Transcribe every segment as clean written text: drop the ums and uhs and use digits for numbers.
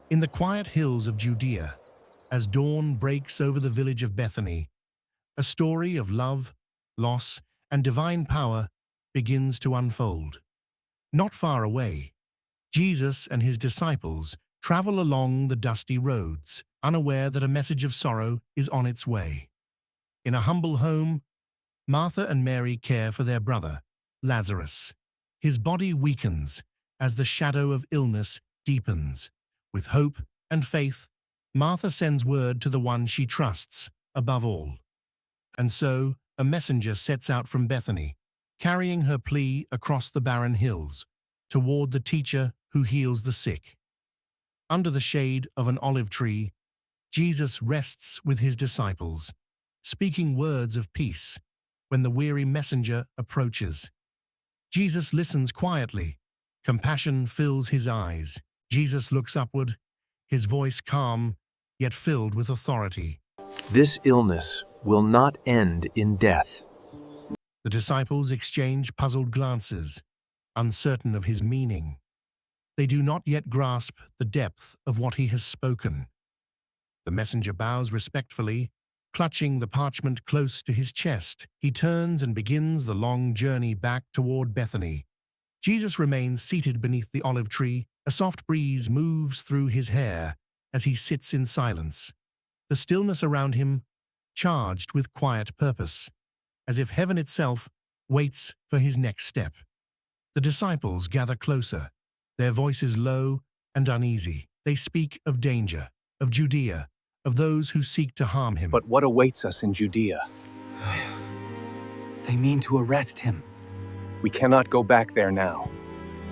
In the quiet hills of Judea, as dawn breaks over the village of Bethany, a story of love, loss, and divine power begins to unfold. Not far away, Jesus and his disciples travel along the dusty roads, unaware that a message of sorrow is on its way. In a humble home, Martha and Mary care for their brother, Lazarus. His body weakens as the shadow of illness deepens. With hope and faith, Martha sends word to the one she trusts above all. And so, a messenger sets out from Bethany, carrying her plea across the barren hills, toward the teacher who heals the sick. Under the shade of an olive tree, Jesus rests with his disciples, speaking words of peace when the weary messenger approaches. Jesus listens quietly. Compassion fills his eyes. Jesus looks upward, his voice calm, yet filled with authority. This illness will not end in death. The disciples exchange puzzled glances, uncertain of his meaning. They do not yet grasp the depth of what he has spoken. The messenger bows respectfully, clutching the parchment close to his chest. He turns and begins the long journey back toward Bethany. Jesus remains seated beneath the olive tree. A soft breeze moves through his hair as he sits in silence, the stillness around him charged with quiet purpose, as if heaven itself waits for his next step. The disciples gather closer, their voices low and uneasy. They speak of danger, of Judea, of those who seek to harm him. But what awaits us in Judea? They mean to arrest him. We cannot go back there now.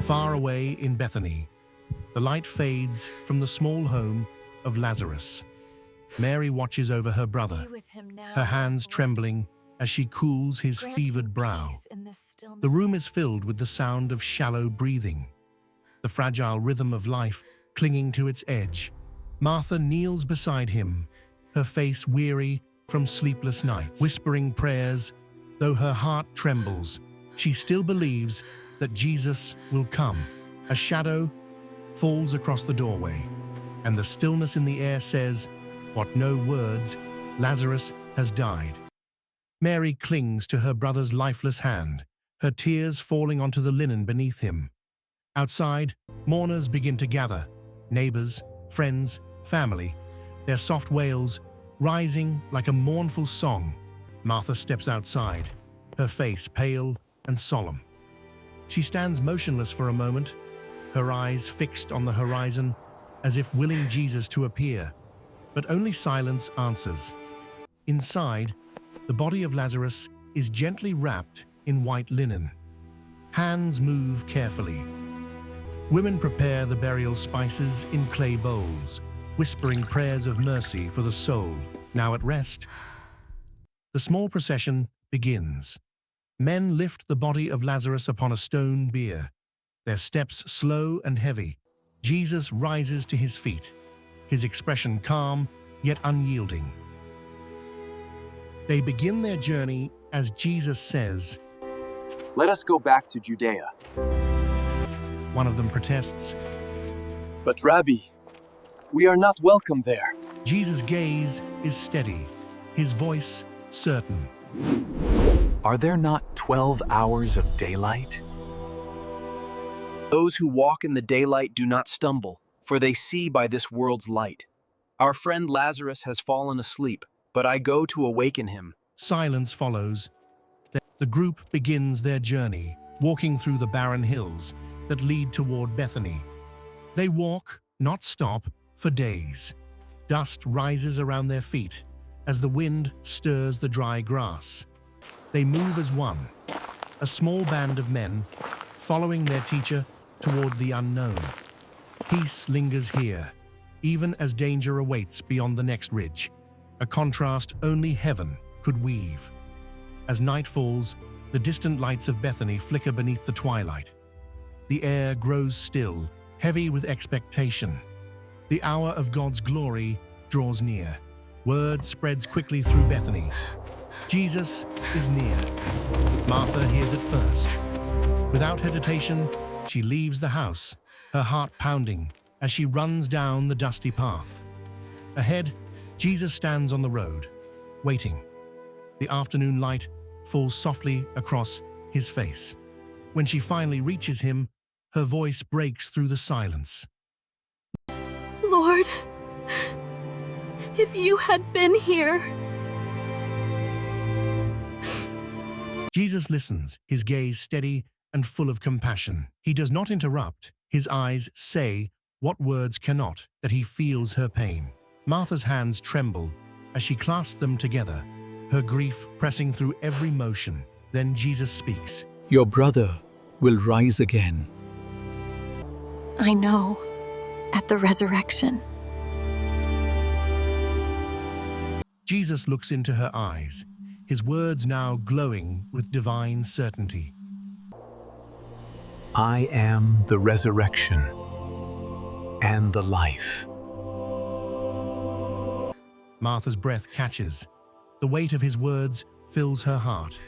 Far away in Bethany, the light fades from the small home of Lazarus. Mary watches over her brother, her hands trembling as she cools his fevered brow. The room is filled with the sound of shallow breathing, the fragile rhythm of life clinging to its edge. Martha kneels beside him, her face weary from sleepless nights. Whispering prayers, though her heart trembles, she still believes that Jesus will come. A shadow falls across the doorway, and the stillness in the air says, what no words, Lazarus has died. Mary clings to her brother's lifeless hand, her tears falling onto the linen beneath him. Outside, mourners begin to gather, neighbors, friends, family, their soft wails rising like a mournful song. Martha steps outside, her face pale and solemn. She stands motionless for a moment, her eyes fixed on the horizon, as if willing Jesus to appear. But only silence answers. Inside, the body of Lazarus is gently wrapped in white linen. Hands move carefully. Women prepare the burial spices in clay bowls, whispering prayers of mercy for the soul now at rest. The small procession begins. Men lift the body of Lazarus upon a stone bier, their steps slow and heavy. Jesus rises to his feet, his expression calm yet unyielding. They begin their journey as Jesus says, Let us go back to Judea. One of them protests, But Rabbi, we are not welcome there. Jesus' gaze is steady, his voice certain. Are there not 12 hours of daylight? Those who walk in the daylight do not stumble, for they see by this world's light. Our friend Lazarus has fallen asleep, but I go to awaken him. Silence follows. The group begins their journey, walking through the barren hills that lead toward Bethany. They walk, not stop, for days. Dust rises around their feet as the wind stirs the dry grass. They move as one, a small band of men, following their teacher toward the unknown. Peace lingers here, even as danger awaits beyond the next ridge, a contrast only heaven could weave. As night falls, the distant lights of Bethany flicker beneath the twilight. The air grows still, heavy with expectation. The hour of God's glory draws near. Word spreads quickly through Bethany. Jesus is near. Martha hears it first. Without hesitation, she leaves the house, her heart pounding as she runs down the dusty path. Ahead, Jesus stands on the road, waiting. The afternoon light falls softly across his face. When she finally reaches him, her voice breaks through the silence. Lord, if you had been here. Jesus listens, his gaze steady and full of compassion. He does not interrupt. His eyes say what words cannot, that he feels her pain. Martha's hands tremble as she clasps them together, her grief pressing through every motion. Then Jesus speaks. Your brother will rise again. I know, at the resurrection. Jesus looks into her eyes, his words now glowing with divine certainty. I am the resurrection and the life. Martha's breath catches. The weight of his words fills her heart,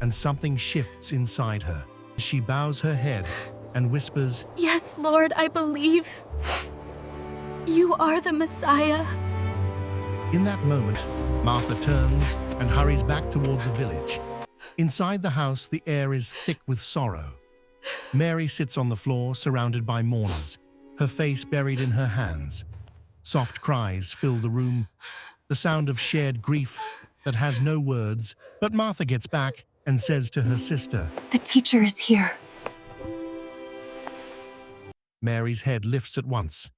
and something shifts inside her. She bows her head and whispers, Yes, Lord, I believe. You are the Messiah. In that moment, Martha turns and hurries back toward the village. Inside the house, the air is thick with sorrow. Mary sits on the floor, surrounded by mourners, her face buried in her hands. Soft cries fill the room, the sound of shared grief that has no words. But Martha gets back and says to her sister, The teacher is here. Mary's head lifts at once.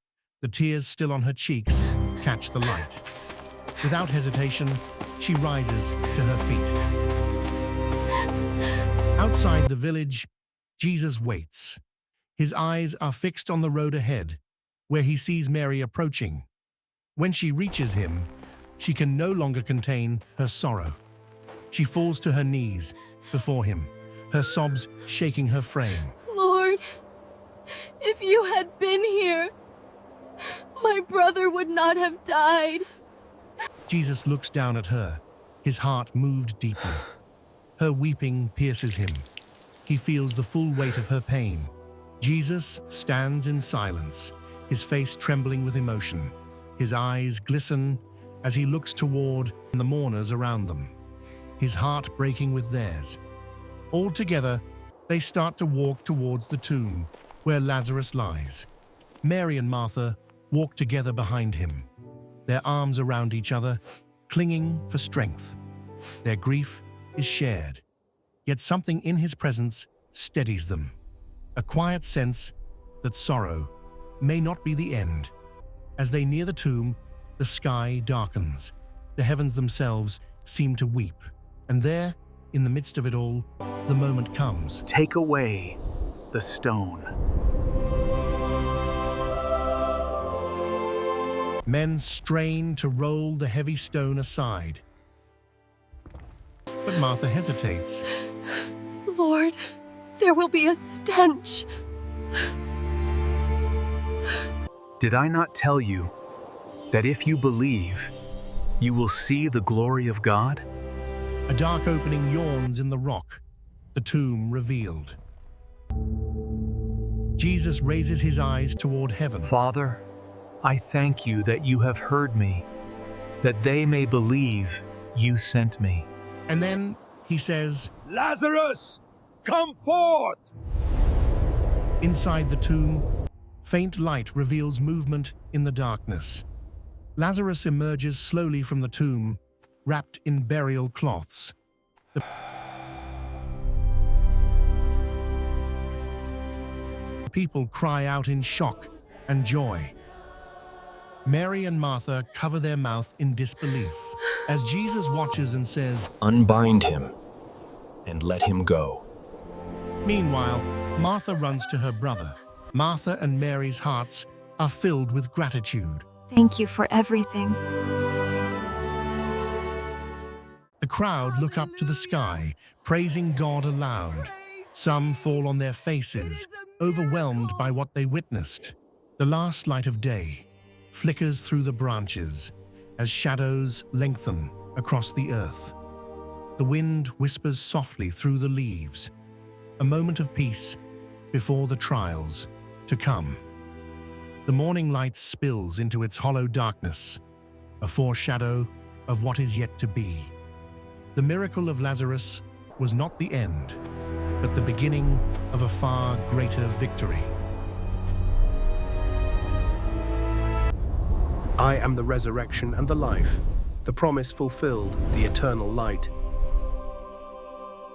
The tears still on her cheeks catch the light. Without hesitation, she rises to her feet. Outside the village, Jesus waits. His eyes are fixed on the road ahead, where he sees Mary approaching. When she reaches him, she can no longer contain her sorrow. She falls to her knees before him, her sobs shaking her frame. Lord, if you had been here, my brother would not have died. Jesus looks down at her, his heart moved deeply. Her weeping pierces him. He feels the full weight of her pain. Jesus stands in silence, his face trembling with emotion. His eyes glisten as he looks toward the mourners around them, his heart breaking with theirs. All together, they start to walk towards the tomb where Lazarus lies. Mary and Martha walk together behind him, their arms around each other, clinging for strength. Their grief is shared, yet something in his presence steadies them, a quiet sense that sorrow may not be the end. As they near the tomb, the sky darkens. The heavens themselves seem to weep. And there, in the midst of it all, the moment comes. Take away the stone. Men strain to roll the heavy stone aside. But Martha hesitates. Lord, there will be a stench. Did I not tell you that if you believe, you will see the glory of God? A dark opening yawns in the rock, the tomb revealed. Jesus raises his eyes toward heaven. Father, I thank you that you have heard me, that they may believe you sent me. And then he says, Lazarus, come forth! inside the tomb, faint light reveals movement in the darkness. Lazarus emerges slowly from the tomb, wrapped in burial cloths. The people cry out in shock and joy. Mary and Martha cover their mouth in disbelief as Jesus watches and says, Unbind him and let him go. Meanwhile, Martha runs to her brother. Martha and Mary's hearts are filled with gratitude. Thank you for everything. The crowd look up to the sky, praising God aloud. Some fall on their faces, overwhelmed by what they witnessed. The last light of day flickers through the branches as shadows lengthen across the earth. The wind whispers softly through the leaves, a moment of peace before the trials to come. The morning light spills into its hollow darkness, a foreshadow of what is yet to be. The miracle of Lazarus was not the end, but the beginning of a far greater victory. I am the resurrection and the life, the promise fulfilled, the eternal light.